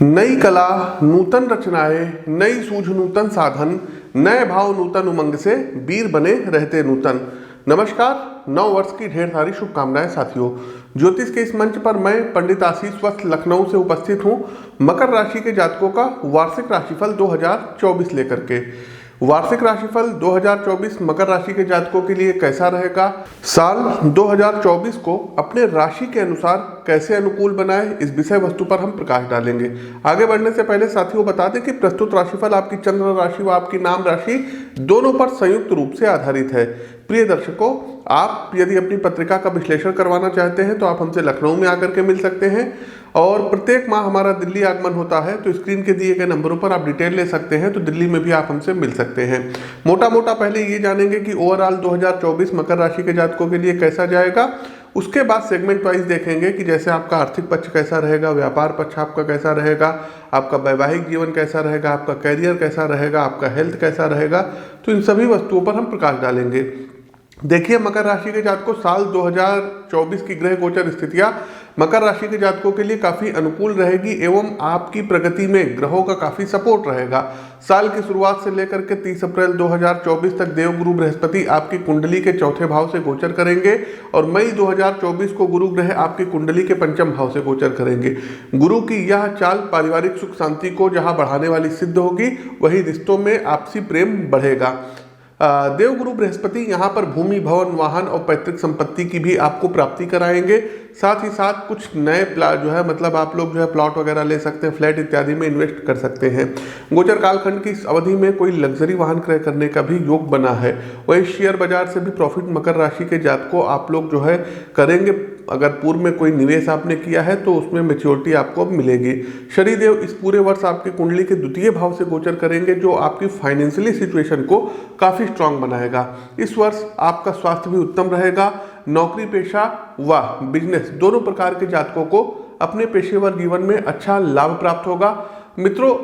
नई कला नूतन रचनाएं, नई सूझ नूतन साधन, नए भाव नूतन उमंग से वीर बने रहते नूतन। नमस्कार, नव वर्ष की ढेर सारी शुभकामनाएं साथियों। ज्योतिष के इस मंच पर मैं पंडित आशीष वत्स लखनऊ से उपस्थित हूं, मकर राशि के जातकों का वार्षिक राशिफल 2024 लेकर के। वार्षिक राशिफल 2024 मकर राशि के जातकों के लिए कैसा रहेगा, साल 2024 को अपने राशि के अनुसार कैसे अनुकूल बनाए, इस विषय वस्तु पर हम प्रकाश डालेंगे। आगे बढ़ने से पहले साथियों बता दें कि प्रस्तुत राशिफल आपकी चंद्र राशि व आपकी नाम राशि दोनों पर संयुक्त रूप से आधारित है। प्रिय दर्शकों, आप यदि अपनी पत्रिका का विश्लेषण करवाना चाहते हैं तो आप हमसे लखनऊ में आकर के मिल सकते हैं, और प्रत्येक माह हमारा दिल्ली आगमन होता है तो स्क्रीन के दिए गए नंबरों पर आप डिटेल ले सकते हैं, तो दिल्ली में भी आप हमसे मिल सकते हैं। मोटा मोटा पहले ये जानेंगे कि ओवरऑल 2024 मकर राशि के जातकों के लिए कैसा जाएगा। उसके बाद सेगमेंट वाइज देखेंगे कि जैसे आपका आर्थिक पक्ष कैसा रहेगा, व्यापार पक्ष आपका कैसा रहेगा, आपका वैवाहिक जीवन कैसा रहेगा, आपका कैरियर कैसा रहेगा, आपका हेल्थ कैसा रहेगा। तो इन सभी वस्तुओं पर हम प्रकाश डालेंगे। देखिए, मकर राशि के जातकों, साल 2024 की ग्रह गोचर स्थितियां मकर राशि के जातकों के लिए काफी अनुकूल रहेगी एवं आपकी प्रगति में ग्रहों का काफी सपोर्ट रहेगा। साल की शुरुआत से लेकर के 30 अप्रैल 2024 तक देवगुरु बृहस्पति आपकी कुंडली के चौथे भाव से गोचर करेंगे और मई 2024 को गुरु ग्रह आपकी कुंडली के पंचम भाव से गोचर करेंगे। गुरु की यह चाल पारिवारिक सुख शांति को जहां बढ़ाने वाली सिद्ध होगी, वही रिश्तों में आपसी प्रेम बढ़ेगा। देवगुरु बृहस्पति यहाँ पर भूमि, भवन, वाहन और पैतृक संपत्ति की भी आपको प्राप्ति कराएंगे। साथ ही साथ कुछ नए जो है मतलब आप लोग जो है प्लॉट वगैरह ले सकते हैं, फ्लैट इत्यादि में इन्वेस्ट कर सकते हैं। गोचर कालखंड की इस अवधि में कोई लग्जरी वाहन क्रय करने का भी योग बना है। वही शेयर बाजार से भी प्रॉफिट मकर राशि के जातकों आप लोग जो है करेंगे। अगर पूर्व में कोई निवेश आपने किया है तो उसमें मैच्योरिटी आपको अब मिलेगी। शनिदेव इस पूरे वर्ष आपकी कुंडली के द्वितीय भाव से गोचर करेंगे, जो आपकी फाइनेंशियली सिचुएशन को काफी स्ट्रांग बनाएगा। इस वर्ष आपका स्वास्थ्य भी उत्तम रहेगा। नौकरी पेशा व बिजनेस दोनों प्रकार के जातकों को अपने पेशेवर जीवन में अच्छा लाभ प्राप्त होगा। मित्रों,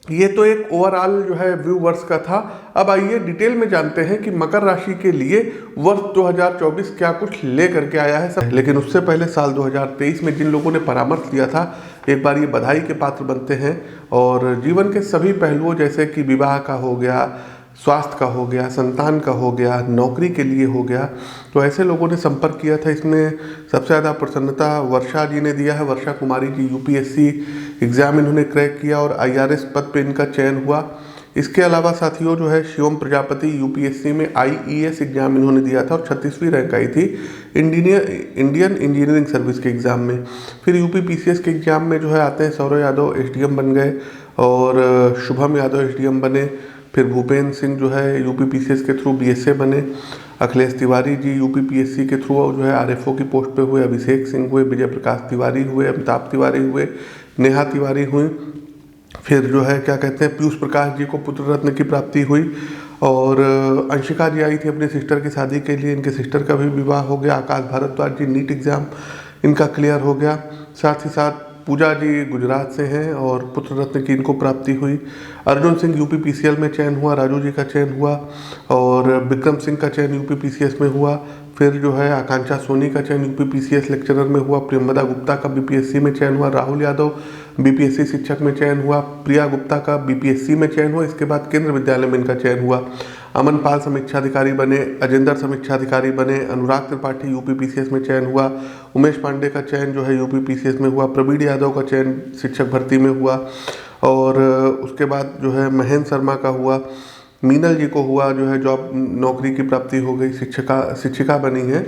ये तो एक ओवरऑल जो है व्यू वर्ष का था। अब आइए डिटेल में जानते हैं कि मकर राशि के लिए वर्ष 2024 क्या कुछ ले करके आया है सब। लेकिन उससे पहले साल 2023 में जिन लोगों ने परामर्श लिया था, एक बार ये बधाई के पात्र बनते हैं। और जीवन के सभी पहलुओं जैसे कि विवाह का हो गया, स्वास्थ्य का हो गया, संतान का हो गया, नौकरी के लिए हो गया, तो ऐसे लोगों ने संपर्क किया था। इसमें सबसे ज़्यादा प्रसन्नता वर्षा जी ने दिया है। वर्षा कुमारी जी यूपीएससी एग्ज़ाम इन्होंने क्रैक किया और आईआरएस पद पे इनका चयन हुआ। इसके अलावा साथियों जो है शिवम प्रजापति यूपीएससी में आईईएस एग्ज़ाम इन्होंने दिया था और 36वीं रैंक आई थी इंडियन इंजीनियरिंग सर्विस के एग्ज़ाम में। फिर यूपीपीसीएस के एग्ज़ाम में जो है आते हैं सौरव यादव एसडीएम बन गए और शुभम यादव एसडीएम बने। फिर भूपेंद्र सिंह जो है यूपीपीसीएस के थ्रू बीएसए बने। अखिलेश तिवारी जी यूपीपीएससी के थ्रू जो है आरएफओ की पोस्ट पे हुए। अभिषेक सिंह हुए, विजय प्रकाश तिवारी हुए, अमिताभ तिवारी हुए, नेहा तिवारी हुई। फिर जो है क्या कहते हैं पीयूष प्रकाश जी को पुत्र रत्न की प्राप्ति हुई। और अंशिका जी आई थी अपनी सिस्टर की शादी के लिए, इनके सिस्टर का भी विवाह हो गया। आकाश भारद्वाज जी नीट एग्ज़ाम इनका क्लियर हो गया। साथ ही साथ पूजा जी गुजरात से हैं और पुत्र रत्न की इनको प्राप्ति हुई। अर्जुन सिंह यूपीपीसीएल में चयन हुआ, राजू जी का चयन हुआ और विक्रम सिंह का चयन यूपीपीसीएस में हुआ। फिर जो है आकांक्षा सोनी का चयन यूपीपीसीएस लेक्चरर में हुआ। प्रियंवदा गुप्ता का बीपीएससी में चयन हुआ। राहुल यादव बीपीएससी शिक्षक में चयन हुआ। प्रिया गुप्ता का बीपीएससी में चयन हुआ। इसके बाद केंद्र विद्यालय में इनका चयन हुआ। अमन पाल समीक्षाधिकारी बने, अजेंद्र समीक्षाधिकारी बने। अनुराग त्रिपाठी यूपीपीसीएस में चयन हुआ। उमेश पांडे का चयन जो है यूपीपीसीएस में हुआ। प्रवीण यादव का चयन शिक्षक भर्ती में हुआ। और उसके बाद जो है महेंद्र शर्मा का हुआ। मीनल जी को हुआ जो है जॉब नौकरी की प्राप्ति हो गई, शिक्षिका बनी है।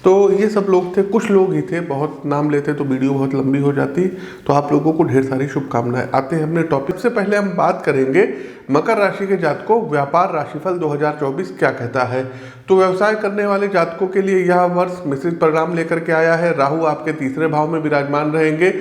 तो ये सब लोग थे, कुछ लोग ही थे, बहुत नाम लेते तो वीडियो बहुत लंबी हो जाती। तो आप लोगों को ढेर सारी शुभकामनाएं। आते हैं अपने टॉपिक से। पहले हम बात करेंगे मकर राशि के जातकों व्यापार राशिफल 2024 क्या कहता है। तो व्यवसाय करने वाले जातकों के लिए यह वर्ष मिश्रित परिणाम लेकर के आया है। राहु आपके तीसरे भाव में विराजमान रहेंगे,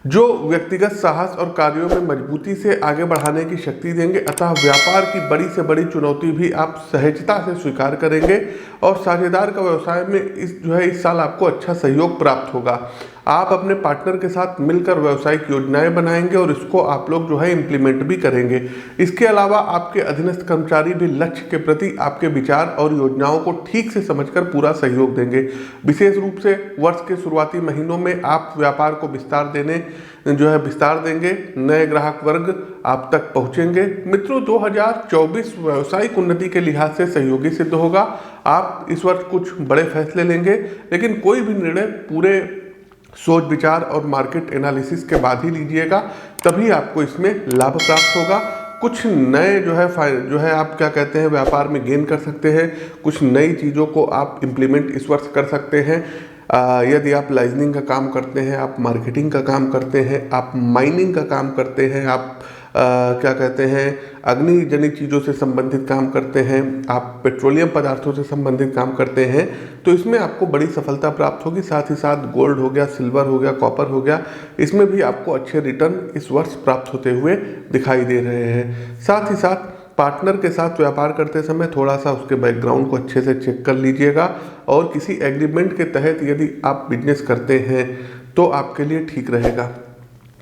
जो व्यक्तिगत साहस और कार्यों में मजबूती से आगे बढ़ाने की शक्ति देंगे। अतः व्यापार की बड़ी से बड़ी चुनौती भी आप सहजता से स्वीकार करेंगे और साझेदार का व्यवसाय में इस साल आपको अच्छा सहयोग प्राप्त होगा। आप अपने पार्टनर के साथ मिलकर व्यावसायिक योजनाएं बनाएंगे और इसको आप लोग जो है इम्प्लीमेंट भी करेंगे। इसके अलावा आपके अधीनस्थ कर्मचारी भी लक्ष्य के प्रति आपके विचार और योजनाओं को ठीक से समझकर पूरा सहयोग देंगे। विशेष रूप से वर्ष के शुरुआती महीनों में आप व्यापार को विस्तार देंगे, नए ग्राहक वर्ग आप तक पहुंचेंगे। मित्रों, 2024 व्यावसायिक उन्नति के लिहाज से सहयोगी सिद्ध होगा। आप इस वर्ष कुछ बड़े फैसले लेंगे, लेकिन कोई भी निर्णय पूरे सोच विचार और मार्केट एनालिसिस के बाद ही लीजिएगा, तभी आपको इसमें लाभ प्राप्त होगा। कुछ नए आप व्यापार में गेन कर सकते हैं। कुछ नई चीज़ों को आप इम्प्लीमेंट इस वर्ष कर सकते हैं। यदि आप लाइजनिंग का काम करते हैं, आप मार्केटिंग का काम करते हैं, आप माइनिंग का काम करते हैं, आप अग्नि जनित चीज़ों से संबंधित काम करते हैं, आप पेट्रोलियम पदार्थों से संबंधित काम करते हैं, तो इसमें आपको बड़ी सफलता प्राप्त होगी। साथ ही साथ गोल्ड हो गया, सिल्वर हो गया, कॉपर हो गया, इसमें भी आपको अच्छे रिटर्न इस वर्ष प्राप्त होते हुए दिखाई दे रहे हैं। साथ ही साथ पार्टनर के साथ व्यापार करते समय थोड़ा सा उसके बैकग्राउंड को अच्छे से चेक कर लीजिएगा, और किसी एग्रीमेंट के तहत यदि आप बिजनेस करते हैं तो आपके लिए ठीक रहेगा।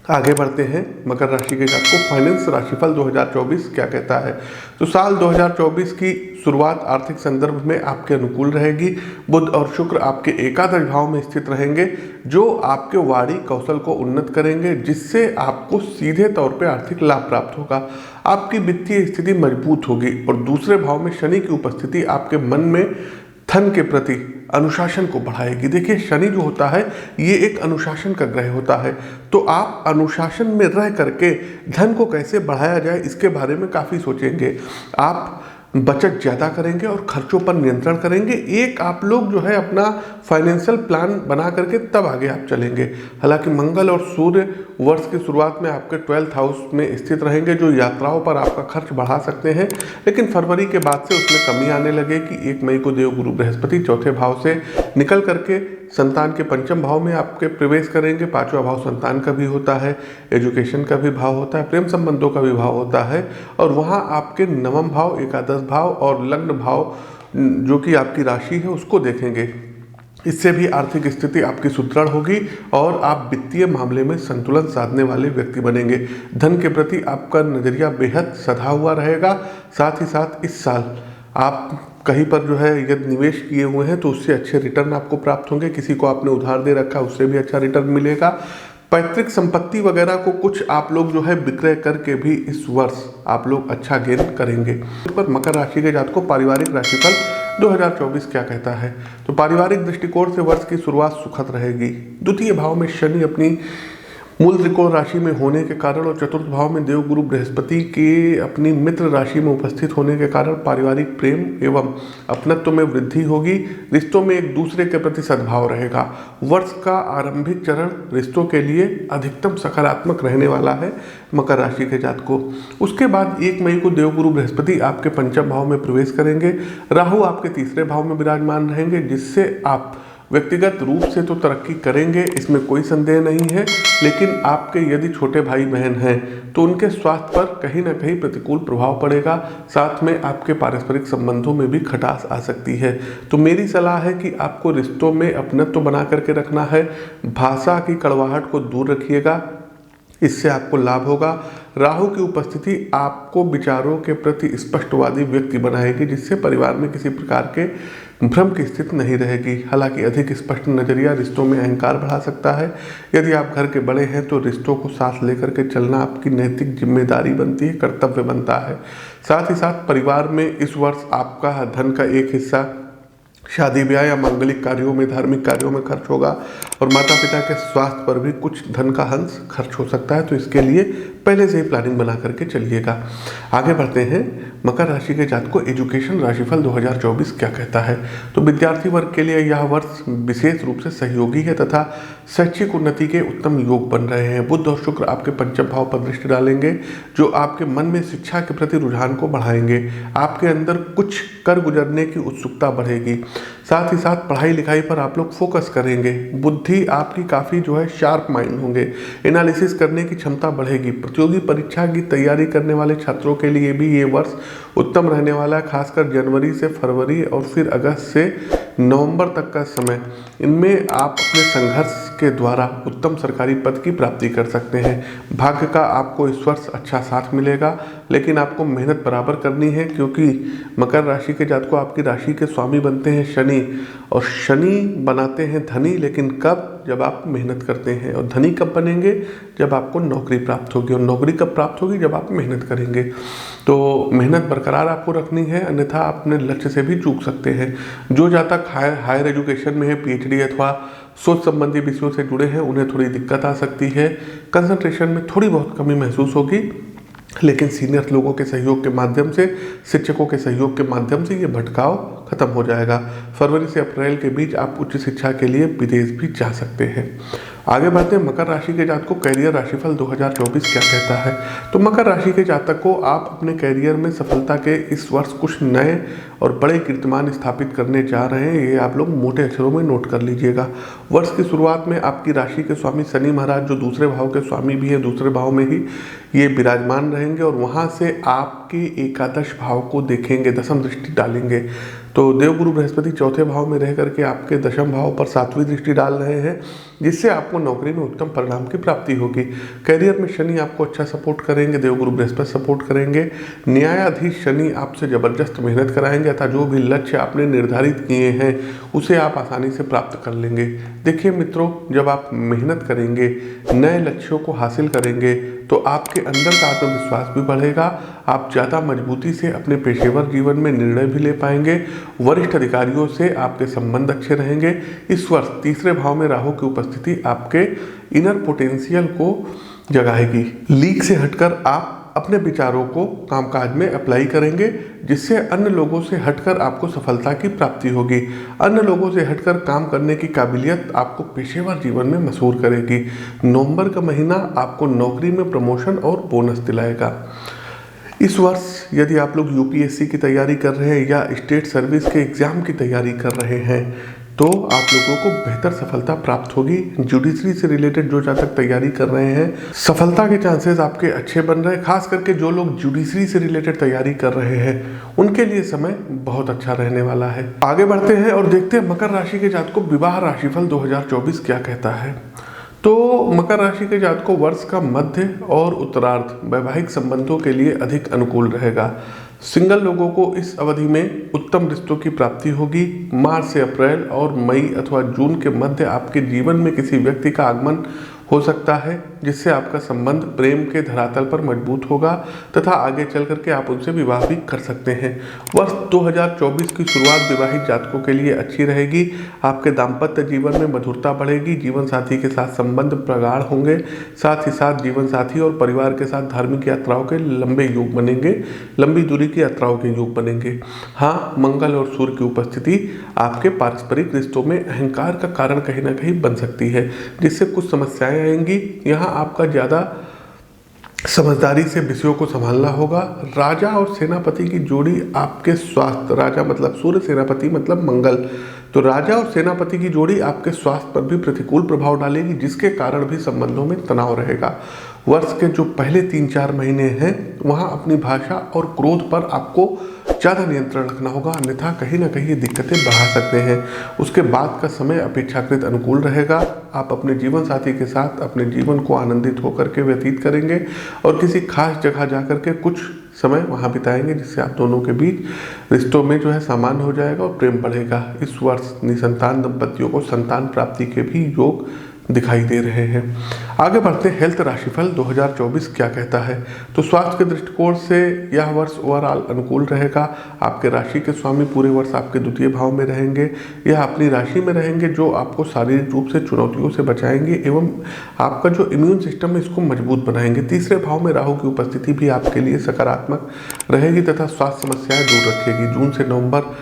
आगे बढ़ते हैं मकर राशि के जातकों, फाइनेंस राशिफल 2024 क्या कहता है। तो साल 2024 की शुरुआत आर्थिक संदर्भ में आपके अनुकूल रहेगी। बुध और शुक्र आपके एकादश भाव में स्थित रहेंगे, जो आपके वाणी कौशल को उन्नत करेंगे, जिससे आपको सीधे तौर पे आर्थिक लाभ प्राप्त होगा। आपकी वित्तीय स्थिति मजबूत होगी, और दूसरे भाव में शनि की उपस्थिति आपके मन में धन के प्रति अनुशासन को बढ़ाएगी। देखिए, शनि जो होता है ये एक अनुशासन का ग्रह होता है, तो आप अनुशासन में रह करके धन को कैसे बढ़ाया जाए इसके बारे में काफ़ी सोचेंगे। आप बचत ज़्यादा करेंगे और खर्चों पर नियंत्रण करेंगे। एक आप लोग जो है अपना फाइनेंशियल प्लान बना करके तब आगे आप चलेंगे। हालांकि मंगल और सूर्य वर्ष की शुरुआत में आपके 12th हाउस में स्थित रहेंगे, जो यात्राओं पर आपका खर्च बढ़ा सकते हैं, लेकिन फरवरी के बाद से उसमें कमी आने लगेगी। 1 मई को देवगुरु बृहस्पति चौथे भाव से निकल करके संतान के पंचम भाव में आपके प्रवेश करेंगे। 5वां भाव संतान का भी होता है, एजुकेशन का भी भाव होता है, प्रेम संबंधों का भी भाव होता है, और वहाँ आपके 9वां भाव, एकादश भाव और लग्न भाव जो कि आपकी राशि है उसको देखेंगे। इससे भी आर्थिक स्थिति आपकी सुदृढ़ होगी और आप वित्तीय मामले में संतुलन साधने वाले व्यक्ति बनेंगे। धन के प्रति आपका नजरिया बेहद सधा हुआ रहेगा। साथ ही साथ इस साल आप कहीं पर जो है यदि निवेश किए हुए हैं तो उससे अच्छे रिटर्न आपको प्राप्त होंगे। किसी को आपने उधार दे रखा उससे भी अच्छा रिटर्न मिलेगा। पैतृक संपत्ति वगैरह को कुछ आप लोग जो है विक्रय करके भी इस वर्ष आप लोग अच्छा गेन करेंगे। पर मकर राशि के जातकों, पारिवारिक राशिफल 2024 क्या कहता है। तो पारिवारिक दृष्टिकोण से वर्ष की शुरुआत सुखद रहेगी। द्वितीय भाव में शनि अपनी मूल त्रिकोण राशि में होने के कारण और चतुर्थ भाव में देवगुरु बृहस्पति के अपनी मित्र राशि में उपस्थित होने के कारण पारिवारिक प्रेम एवं अपनत्व में वृद्धि होगी। रिश्तों में एक दूसरे के प्रति सद्भाव रहेगा। वर्ष का आरंभिक चरण रिश्तों के लिए अधिकतम सकारात्मक रहने वाला है मकर राशि के जातकों। उसके बाद 1 मई को देवगुरु बृहस्पति आपके पंचम भाव में प्रवेश करेंगे। राहु आपके तीसरे भाव में विराजमान रहेंगे, जिससे आप व्यक्तिगत रूप से तो तरक्की करेंगे, इसमें कोई संदेह नहीं है, लेकिन आपके यदि छोटे भाई बहन हैं तो उनके स्वास्थ्य पर कहीं ना कहीं प्रतिकूल प्रभाव पड़ेगा। साथ में आपके पारस्परिक संबंधों में भी खटास आ सकती है। तो मेरी सलाह है कि आपको रिश्तों में अपनत्व बना करके रखना है। भाषा की कड़वाहट को दूर रखिएगा, इससे आपको लाभ होगा। राहु की उपस्थिति आपको विचारों के प्रति स्पष्टवादी व्यक्ति बनाएगी, जिससे परिवार में किसी प्रकार के भ्रम की स्थिति नहीं रहेगी। हालांकि अधिक स्पष्ट नजरिया रिश्तों में अहंकार बढ़ा सकता है। यदि आप घर के बड़े हैं तो रिश्तों को साथ लेकर के चलना आपकी नैतिक जिम्मेदारी बनती है, कर्तव्य बनता है। साथ ही साथ परिवार में इस वर्ष आपका धन का एक हिस्सा शादी ब्याह या मांगलिक कार्यों में, धार्मिक कार्यों में खर्च होगा, और माता पिता के स्वास्थ्य पर भी कुछ धन का अंश खर्च हो सकता है। तो इसके लिए पहले से ही प्लानिंग बना करके चलिएगा। आगे बढ़ते हैं मकर राशि के जातकों, एजुकेशन राशिफल 2024 क्या कहता है। तो विद्यार्थी वर्ग के लिए यह वर्ष विशेष रूप से सहयोगी है तथा शैक्षिक उन्नति के उत्तम योग बन रहे हैं। बुध और शुक्र आपके पंचम भाव पर दृष्टि डालेंगे, जो आपके मन में शिक्षा के प्रति रुझान को बढ़ाएंगे। आपके अंदर कुछ कर गुजरने की उत्सुकता बढ़ेगी। साथ ही साथ पढ़ाई लिखाई पर आप लोग फोकस करेंगे। बुद्धि आपकी काफ़ी जो है शार्प माइंड होंगे, एनालिसिस करने की क्षमता बढ़ेगी। प्रतियोगी परीक्षा की तैयारी करने वाले छात्रों के लिए भी ये वर्ष उत्तम रहने वाला है, खासकर जनवरी से फरवरी और फिर अगस्त से नवंबर तक का समय। इनमें आप अपने संघर्ष के द्वारा उत्तम सरकारी पद की प्राप्ति कर सकते हैं। भाग्य का आपको इस वर्ष अच्छा साथ मिलेगा, लेकिन आपको मेहनत बराबर करनी है, क्योंकि मकर राशि के जातकों आपकी राशि के स्वामी बनते हैं शनि, और शनि बनाते हैं धनी, लेकिन कब? जब आप मेहनत करते हैं। और धनी कब बनेंगे? जब आपको नौकरी प्राप्त होगी। और नौकरी कब प्राप्त होगी? जब आप मेहनत करेंगे। तो मेहनत बरकरार आपको रखनी है, अन्यथा अपने लक्ष्य से भी चूक सकते हैं। जो जातक हायर एजुकेशन में है, पीएचडी अथवा सोच संबंधी विषयों से जुड़े हैं, उन्हें थोड़ी दिक्कत आ सकती है। कंसंट्रेशन में थोड़ी बहुत कमी महसूस होगी, लेकिन सीनियर लोगों के सहयोग के माध्यम से, शिक्षकों के सहयोग के माध्यम से ये भटकाव खत्म हो जाएगा। फरवरी से अप्रैल के बीच आप उच्च शिक्षा के लिए विदेश भी जा सकते हैं। आगे बढ़ते हैं, मकर राशि के जातकों कैरियर राशिफल 2024 क्या कहता है। तो मकर राशि के जातक को आप अपने कैरियर में सफलता के इस वर्ष कुछ नए और बड़े कीर्तिमान स्थापित करने जा रहे हैं। ये आप लोग मोटे अक्षरों में नोट कर लीजिएगा। वर्ष की शुरुआत में आपकी राशि के स्वामी शनि महाराज, जो दूसरे भाव के स्वामी भी हैं, दूसरे भाव में ही ये विराजमान रहेंगे, और वहाँ से आपके एकादश भाव को देखेंगे, दशम दृष्टि डालेंगे। तो देवगुरु बृहस्पति चौथे भाव में रह करके आपके दशम भाव पर 7वीं दृष्टि डाल रहे हैं, जिससे आपको नौकरी में उत्तम परिणाम की प्राप्ति होगी। करियर में शनि आपको अच्छा सपोर्ट करेंगे, देवगुरु बृहस्पति सपोर्ट करेंगे। न्यायाधीश शनि आपसे जबरदस्त मेहनत कराएंगे, अतः जो भी लक्ष्य आपने निर्धारित किए हैं उसे आप आसानी से प्राप्त कर लेंगे। देखिए मित्रों, जब आप मेहनत करेंगे, नए लक्ष्यों को हासिल करेंगे, तो आपके अंदर का आत्मविश्वास भी बढ़ेगा। आप ज़्यादा मजबूती से अपने पेशेवर जीवन में निर्णय भी ले पाएंगे। वरिष्ठ अधिकारियों से आपके संबंध अच्छे रहेंगे। इस वर्ष तीसरे भाव में राहु की उपस्थिति आपके इनर पोटेंशियल को जगाएगी। लीक से हटकर आप अपने विचारों को कामकाज में अप्लाई करेंगे, जिससे अन्य लोगों से हटकर आपको सफलता की प्राप्ति होगी। अन्य लोगों से हटकर काम करने की काबिलियत आपको पेशेवर जीवन में मशहूर करेगी। नवंबर का महीना आपको नौकरी में प्रमोशन और बोनस दिलाएगा। इस वर्ष यदि आप लोग यूपीएससी की तैयारी कर रहे हैं या स्टेट सर्विस के एग्जाम की तैयारी कर रहे हैं, तो आप लोगों को बेहतर सफलता प्राप्त होगी। जुडिशरी से रिलेटेड जो जातक तैयारी कर रहे हैं, सफलता के चांसेस आपके अच्छे बन रहे हैं। खास करके जो लोग जुडिशरी से रिलेटेड तैयारी कर रहे हैं, उनके लिए समय बहुत अच्छा रहने वाला है। आगे बढ़ते हैं और देखते हैं मकर राशि के जातकों विवाह राशिफल 2024 क्या कहता है। तो मकर राशि के जातकों वर्ष का मध्य और उत्तरार्ध वैवाहिक संबंधों के लिए अधिक अनुकूल रहेगा। सिंगल लोगों को इस अवधि में उत्तम रिश्तों की प्राप्ति होगी। मार्च से अप्रैल और मई अथवा जून के मध्य आपके जीवन में किसी व्यक्ति का आगमन हो सकता है, जिससे आपका संबंध प्रेम के धरातल पर मजबूत होगा तथा आगे चल करके आप उनसे विवाह भी कर सकते हैं। वर्ष 2024 की शुरुआत विवाहित जातकों के लिए अच्छी रहेगी। आपके दाम्पत्य जीवन में मधुरता बढ़ेगी। जीवन साथी के साथ संबंध प्रगाढ़ होंगे। साथ ही साथ जीवन साथी और परिवार के साथ धार्मिक यात्राओं के लंबे योग बनेंगे, लंबी दूरी की यात्राओं के योग बनेंगे। हाँ, मंगल और सूर्य की उपस्थिति आपके पारस्परिक रिश्तों में अहंकार का कारण कहीं ना कहीं बन सकती है, जिससे कुछ समस्याएं आएंगी। यहाँ आपका ज़्यादा समझदारी से विषयों को संभालना होगा। राजा और सेनापति की जोड़ी आपके स्वास्थ्य, राजा मतलब सूर्य, सेनापति मतलब मंगल, तो राजा और सेनापति की जोड़ी आपके स्वास्थ्य पर भी प्रतिकूल प्रभाव डालेगी, जिसके कारण भी संबंधों में तनाव रहेगा। वर्ष के जो पहले 3-4 महीने हैं, वहाँ अपनी भाषा और क्रोध पर आपको ज़्यादा नियंत्रण रखना होगा, अन्यथा कहीं ना कहीं ये दिक्कतें बढ़ा सकते हैं। उसके बाद का समय अपेक्षाकृत अनुकूल रहेगा। आप अपने जीवन साथी के साथ अपने जीवन को आनंदित होकर के व्यतीत करेंगे और किसी खास जगह जाकर के कुछ समय वहाँ बिताएंगे, जिससे आप दोनों के बीच रिश्तों में जो है सामान्य हो जाएगा और प्रेम बढ़ेगा। इस वर्ष निसंतान दंपतियों को संतान प्राप्ति के भी योग दिखाई दे रहे हैं। आगे बढ़ते हैं, हेल्थ राशिफल 2024 क्या कहता है। तो स्वास्थ्य के दृष्टिकोण से यह वर्ष ओवरऑल अनुकूल रहेगा। आपके राशि के स्वामी पूरे वर्ष आपके द्वितीय भाव में रहेंगे। यह अपनी राशि में रहेंगे, जो आपको शारीरिक रूप से चुनौतियों से बचाएंगे एवं आपका जो इम्यून सिस्टम है इसको मजबूत बनाएंगे। तीसरे भाव में राहु की उपस्थिति भी आपके लिए सकारात्मक रहेगी तथा स्वास्थ्य समस्याएं दूर रखेगी। जून से नवंबर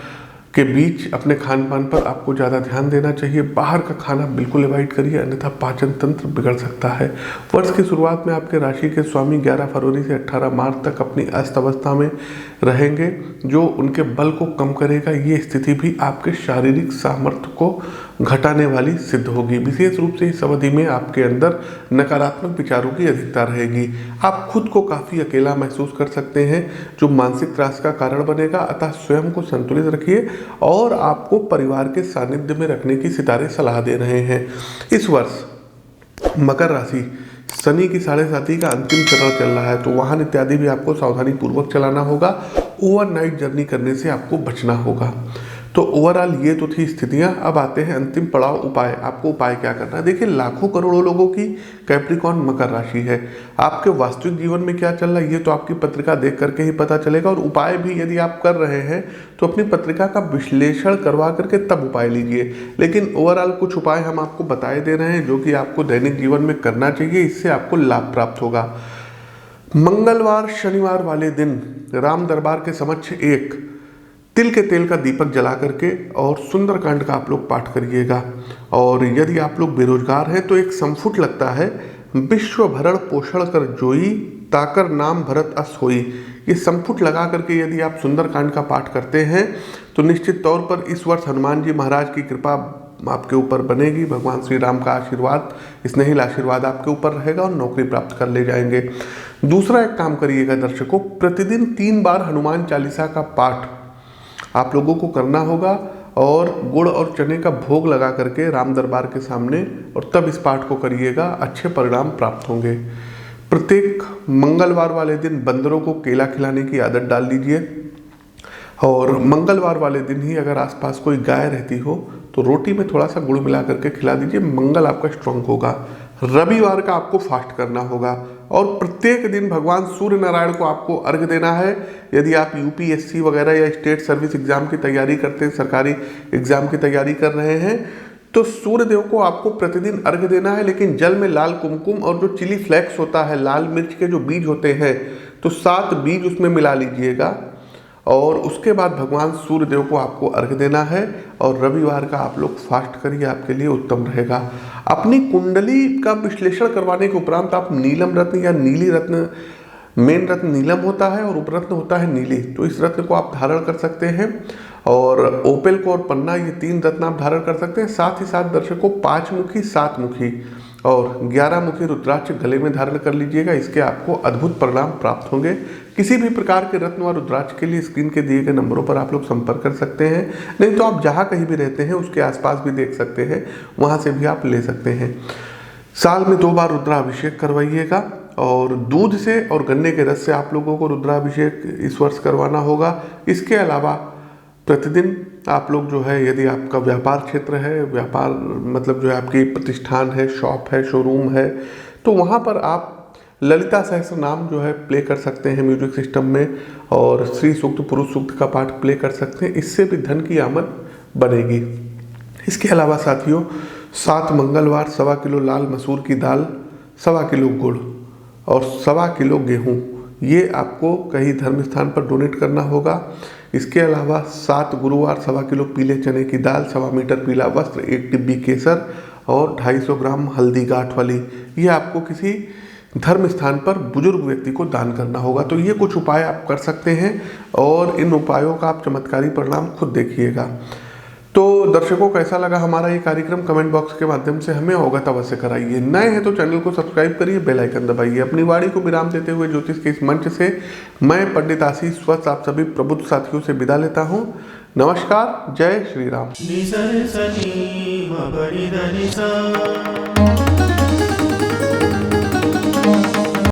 के बीच अपने खान पान पर आपको ज़्यादा ध्यान देना चाहिए। बाहर का खाना बिल्कुल अवॉइड करिए, अन्यथा पाचन तंत्र बिगड़ सकता है। वर्ष की शुरुआत में आपके राशि के स्वामी 11 फरवरी से 18 मार्च तक अपनी अस्त अवस्था में रहेंगे, जो उनके बल को कम करेगा। ये स्थिति भी आपके शारीरिक सामर्थ्य को घटाने वाली सिद्ध होगी। विशेष रूप से इस अवधि में आपके अंदर नकारात्मक विचारों की अधिकता रहेगी। आप खुद को काफ़ी अकेला महसूस कर सकते हैं, जो मानसिक त्रास का कारण बनेगा। अतः स्वयं को संतुलित रखिए और आपको परिवार के सानिध्य में रखने की सितारे सलाह दे रहे हैं। इस वर्ष मकर राशि, शनि की 7.5 का अंतिम चरण चल रहा है, तो वाहन इत्यादि भी आपको सावधानी पूर्वक चलाना होगा। ओवरनाइट जर्नी करने से आपको बचना होगा। तो ओवरऑल ये तो थी स्थितियां। अब आते हैं अंतिम पड़ाव, उपाय। आपको उपाय क्या करना है? देखिए, लाखों करोड़ों लोगों की कैप्रिकॉर्न मकर राशि है। आपके वास्तविक जीवन में क्या चल रहा है ये तो आपकी पत्रिका देख करके ही पता चलेगा। और उपाय भी यदि आप कर रहे हैं तो अपनी पत्रिका का विश्लेषण करवा करके तब उपाय लीजिए। लेकिन ओवरऑल कुछ उपाय हम आपको बताए दे रहे हैं जो कि आपको दैनिक जीवन में करना चाहिए, इससे आपको लाभ प्राप्त होगा। मंगलवार शनिवार वाले दिन राम दरबार के समक्ष एक तिल के तेल का दीपक जला करके और सुंदरकांड का आप लोग पाठ करिएगा। और यदि आप लोग बेरोजगार हैं तो एक संपुट लगता है, विश्व भरण पोषण कर जोई, ताकर नाम भरत अस होई। ये संपुट लगा करके यदि आप सुंदरकांड का पाठ करते हैं तो निश्चित तौर पर इस वर्ष हनुमान जी महाराज की कृपा आपके ऊपर बनेगी। भगवान श्री राम का आशीर्वाद, स्नेहिल आशीर्वाद आपके ऊपर रहेगा और नौकरी प्राप्त कर ले जाएंगे। दूसरा एक काम करिएगा दर्शकों, प्रतिदिन 3 बार हनुमान चालीसा का पाठ आप लोगों को करना होगा और गुड़ और चने का भोग लगा करके राम दरबार के सामने, और तब इस पाठ को करिएगा। अच्छे परिणाम प्राप्त होंगे। प्रत्येक मंगलवार वाले दिन बंदरों को केला खिलाने की आदत डाल लीजिए। और मंगलवार वाले दिन ही अगर आसपास कोई गाय रहती हो तो रोटी में थोड़ा सा गुड़ मिला करके खिला दीजिए, मंगल आपका स्ट्रांग होगा। रविवार का आपको फास्ट करना होगा और प्रत्येक दिन भगवान सूर्य नारायण को आपको अर्घ देना है। यदि आप यूपीएससी वगैरह या स्टेट सर्विस एग्जाम की तैयारी करते हैं, सरकारी एग्जाम की तैयारी कर रहे हैं, तो सूर्य देव को आपको प्रतिदिन अर्घ देना है। लेकिन जल में लाल कुमकुम और जो चिली फ्लेक्स होता है, लाल मिर्च के जो बीज होते हैं, तो 7 बीज उसमें मिला लीजिएगा और उसके बाद भगवान सूर्य देव को आपको अर्घ देना है। और रविवार का आप लोग फास्ट करिए, आपके लिए उत्तम रहेगा। अपनी कुंडली का विश्लेषण करवाने के उपरांत आप नीलम रत्न या नीली रत्न, मेन रत्न नीलम होता है और उपरत्न होता है नीली, तो इस रत्न को आप धारण कर सकते हैं। और ओपेल को और पन्ना, ये 3 रत्न आप धारण कर सकते हैं। साथ ही साथ दर्शकों 5 मुखी, 7 मुखी और 11 मुखी रुद्राक्ष गले में धारण कर लीजिएगा। इसके आपको अद्भुत परिणाम प्राप्त होंगे। किसी भी प्रकार के रत्न व रुद्राक्ष के लिए स्क्रीन के दिए गए नंबरों पर आप लोग संपर्क कर सकते हैं। नहीं तो आप जहाँ कहीं भी रहते हैं उसके आसपास भी देख सकते हैं, वहाँ से भी आप ले सकते हैं। साल में 2 बार रुद्राभिषेक करवाइएगा और दूध से और गन्ने के रस से आप लोगों को रुद्राभिषेक इस वर्ष करवाना होगा। इसके अलावा प्रतिदिन आप लोग जो है, यदि आपका व्यापार क्षेत्र है, व्यापार मतलब जो है आपकी प्रतिष्ठान है, शॉप है, शोरूम है, तो वहाँ पर आप ललिता सहस्त्र नाम जो है प्ले कर सकते हैं म्यूजिक सिस्टम में, और श्री सूक्त, पुरुष सूक्त का पाठ प्ले कर सकते हैं। इससे भी धन की आमद बनेगी। इसके अलावा साथियों 7 मंगलवार 1.25 किलो लाल मसूर की दाल, 1.25 किलो गुड़ और 1.25 किलो गेहूँ, ये आपको कहीं धर्म स्थान पर डोनेट करना होगा। इसके अलावा 7 गुरुवार 1.25 किलो पीले चने की दाल, 1.25 मीटर पीला वस्त्र, 1 डिब्बी केसर और 250 ग्राम हल्दी गांठ वाली, ये आपको किसी धर्म स्थान पर बुजुर्ग व्यक्ति को दान करना होगा। तो ये कुछ उपाय आप कर सकते हैं और इन उपायों का आप चमत्कारी परिणाम खुद देखिएगा। तो दर्शकों, कैसा लगा हमारा ये कार्यक्रम? कमेंट बॉक्स के माध्यम से हमें अवगत अवश्य कराइए। नए हैं तो चैनल को सब्सक्राइब करिए, बेल आइकन दबाइए। अपनी वाणी को विराम देते हुए ज्योतिष के इस मंच से मैं पंडित आशीष वत्स आप सभी प्रबुद्ध साथियों से विदा लेता हूँ। नमस्कार, जय श्री राम।